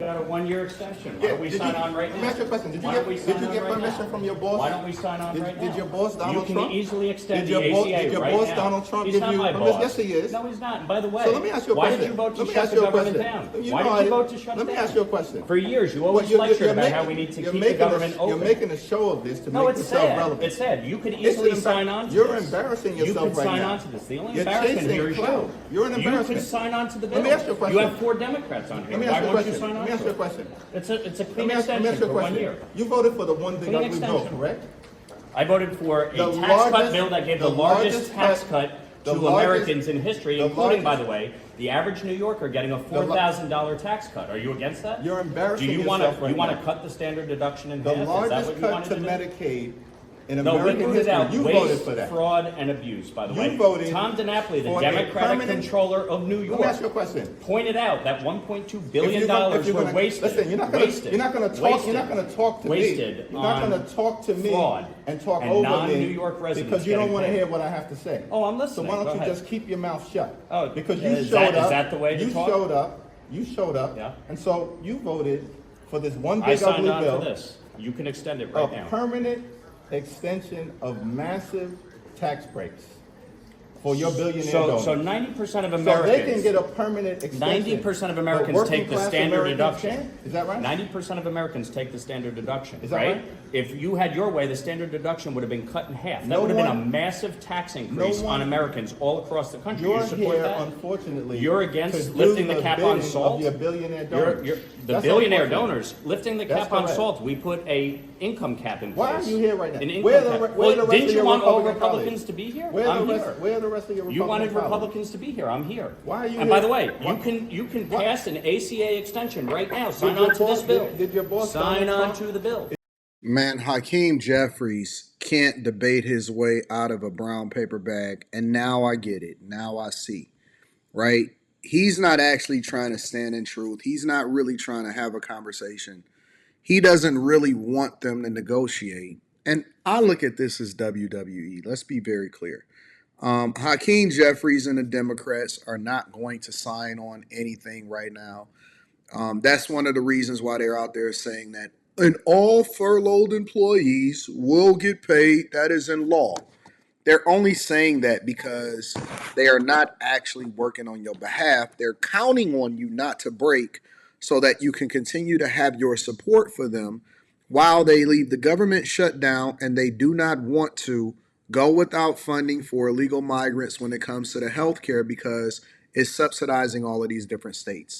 out a 1-year extension. Why don't we sign on right now? Let me ask you a question. Did you get permission from your boss? Why don't we sign on right now? Did your boss, Donald Trump? You can easily extend the ACA right now. Did your boss, Donald Trump, give you permission? Yes, he is. No, he's not. And by the way, so let me ask you a why question. did you vote to shut the government down? Why did you vote to shut it down? Let me ask you a question. For years, you always lectured about how we need to keep the government open. You're making a show of this to make yourself relevant. It's sad. You could easily sign on to this. You're embarrassing yourself right now. You could sign on to this. The only embarrassment here is you. You're an embarrassment. You could sign on to the bill. Let me ask you a question. You have 4 Democrats on here. Why won't you sign on? Let me ask you a question. It's a clean extension for 1 year. You voted for the one big ugly bill, correct? I voted for a tax cut bill that gave the largest tax cut to Americans in history, including, by the way, the average New Yorker getting a $4,000 tax cut. Are you against that? You're embarrassing yourself right now. Do you want to cut the standard deduction in half? The largest cut to Medicaid in American history. You voted for that. Fraud, and abuse, by the way. You voted Tom DiNapoli, the Democratic controller of New York, let me ask you a question. Pointed out that $1.2 billion were wasted. Listen, you're not going to talk to me. You're not going to talk to me and talk over me because you don't want to hear what I have to say. Oh, I'm listening. So why don't you just keep your mouth shut? Oh, because you showed up. Is that the way to talk? You showed up. Yeah. And so you voted for this one I big signed ugly on bill. for this. You can extend it right now. A permanent extension of massive tax breaks for your billionaire donors. So 90% of Americans. So they can get a permanent extension. 90% of Americans take the standard deduction. Is that right? 90% of Americans take the standard deduction. Is that right? If you had your way, the standard deduction would have been cut in half. That would have been a massive tax increase on Americans all across the country. You're you support here, that? unfortunately. You're against lifting the cap on salt. Of your billionaire donors. The billionaire donors lifting the cap on salt. We put a income cap in place. Why are you here right now? An income cap. Didn't you want all Republicans to be here? I'm here. Where are the rest of your Republican You wanted Republicans to be here. I'm here. Why are you And here? by the way, you can pass an ACA extension right now. Sign on to this bill. Did your boss sign on to the bill? Man, Hakeem Jeffries can't debate his way out of a brown paper bag, and now I get it. Now I see, right? He's not actually trying to stand in truth. He's not really trying to have a conversation. He doesn't really want them to negotiate. And I look at this as WWE. Let's be very clear. Hakeem Jeffries and the Democrats are not going to sign on anything right now. That's one of the reasons why they're out there saying that and all furloughed employees will get paid. That is in law. They're only saying that because they are not actually working on your behalf. They're counting on you not to break so that you can continue to have your support for them while they leave the government shut down and they do not want to go without funding for illegal migrants when it comes to the health care because it's subsidizing all of these different states.